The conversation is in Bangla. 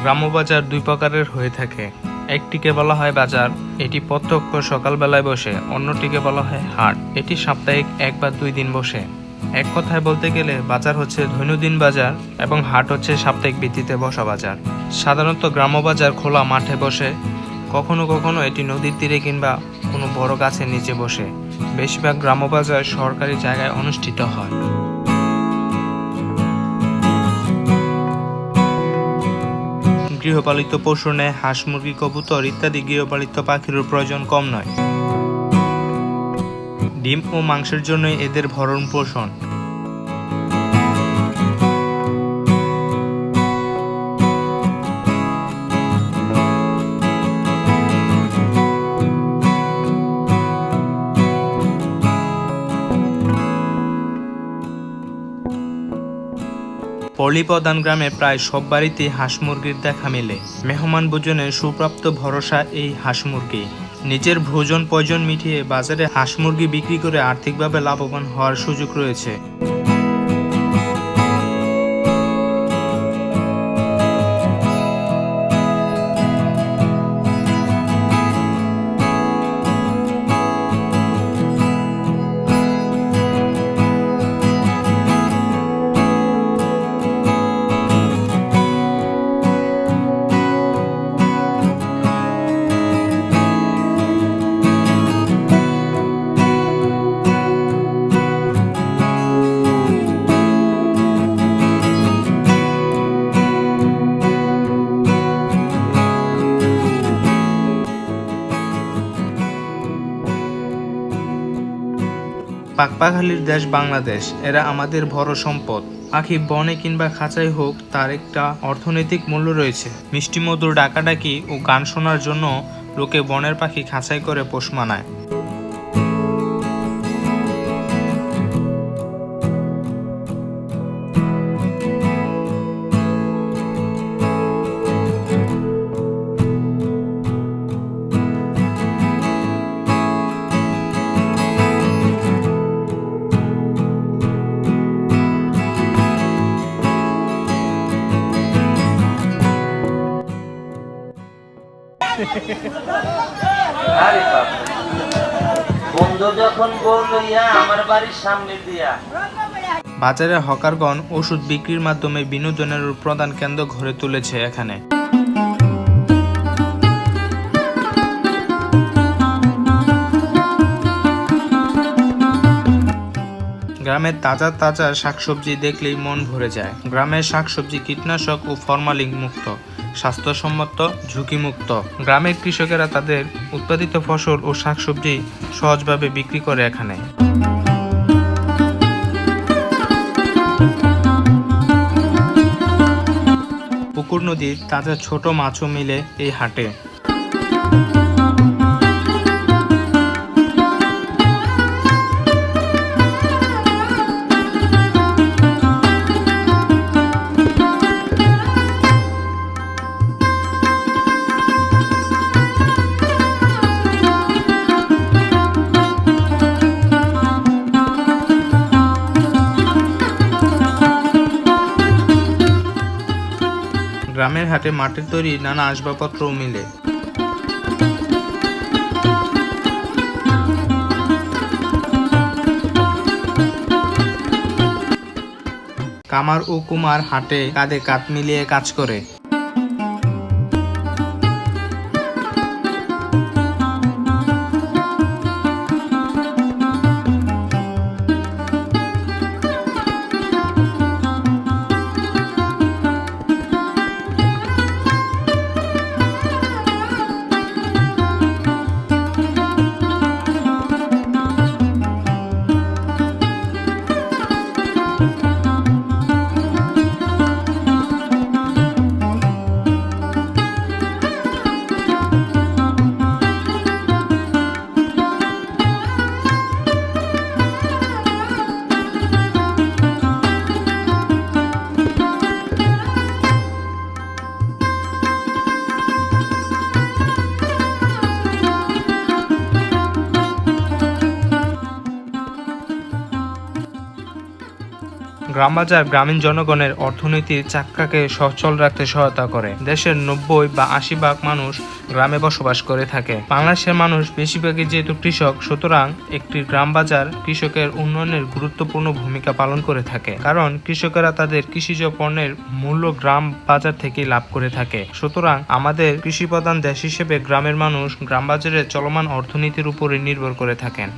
গ্রাম্য বাজার দুই প্রকারের হয়ে থাকে। একটিকে বলা হয় বাজার, এটি প্রত্যক্ষ সকালবেলায় বসে। অন্যটিকে বলা হয় হাট, এটি সাপ্তাহিক 1 বা 2 দিন বসে। এক কথায় বলতে গেলে বাজার হচ্ছে দৈনন্দিন বাজার এবং হাট হচ্ছে সাপ্তাহিক ভিত্তিতে বসা বাজার। সাধারণত গ্রাম্য বাজার খোলা মাঠে বসে, কখনো কখনো এটি নদীর তীরে কিংবা কোনো বড় গাছের নিচে বসে। বেশিরভাগ গ্রাম্য বাজার সরকারি জায়গায় অনুষ্ঠিত হয়। গৃহপালিত পশুর ন্যায় হাঁস, মুরগি, কবুতর ইত্যাদি গৃহপালিত পাখিরও প্রয়োজন কম নয়। ডিম ও মাংসের জন্যই এদের ভরণ পোষণ। পল্লী প্রধান গ্রামে প্রায় সব বাড়িতেই হাঁস মুরগির দেখা মেলে। মেহমান ভোজনের সুপ্রাপ্ত ভরসা এই হাঁস মুরগি। নিজের ভোজন প্রয়োজন মিটিয়ে বাজারে হাঁস মুরগি বিক্রি করে আর্থিকভাবে লাভবান হওয়ার সুযোগ রয়েছে। পাখপাখালির দেশ বাংলাদেশ, এরা আমাদের বড় সম্পদ। পাখি বনে কিংবা খাঁচায় হোক, তার একটা অর্থনৈতিক মূল্য রয়েছে। মিষ্টি মধুর ডাকাডাকি ও গান শোনার জন্য লোকে বনের পাখি খাঁচাই করে পোষ মানায়। বাজারে হকারগণ ওষুধ বিক্রির মাধ্যমে বিনোদনের প্রধান কেন্দ্র গড়ে তুলেছে এখানে। গ্রামের তাজা তাজা শাকসবজি দেখলেই মন ভরে যায়। গ্রামের শাকসবজি কীটনাশক ও ফরমালিন মুক্ত, স্বাস্থ্যসম্মত, ঝুঁকিমুক্ত। গ্রামের কৃষকেরা তাদের উৎপাদিত ফসল ও শাকসবজি সহজভাবে বিক্রি করে এখানে। পুকুর, নদীর তাজা ছোট মাছও মিলে এই হাটে। গ্রামের হাটে মাটির তৈরি নানা আসবাবপত্রও মিলে। কামার ও কুমার হাটে কাঁধে কাঁধ মিলিয়ে কাজ করে। গ্রাম বাজার গ্রামীণ জনগণের অর্থনীতির চাক্কাকে সচল রাখতে সহায়তা করে। দেশের 90 বা 80 ভাগ মানুষ গ্রামে বসবাস করে থাকে। বাংলাদেশের মানুষ বেশিরভাগই যেহেতু কৃষক, সুতরাং একটি গ্রাম বাজার কৃষকের উন্নয়নের গুরুত্বপূর্ণ ভূমিকা পালন করে থাকে, কারণ কৃষকেরা তাদের কৃষিজ পণ্যের মূল্য গ্রাম বাজার থেকেই লাভ করে থাকে। সুতরাং আমাদের কৃষিপ্রধান দেশ হিসেবে গ্রামের মানুষ গ্রাম বাজারের চলমান অর্থনীতির উপরে নির্ভর করে থাকেন।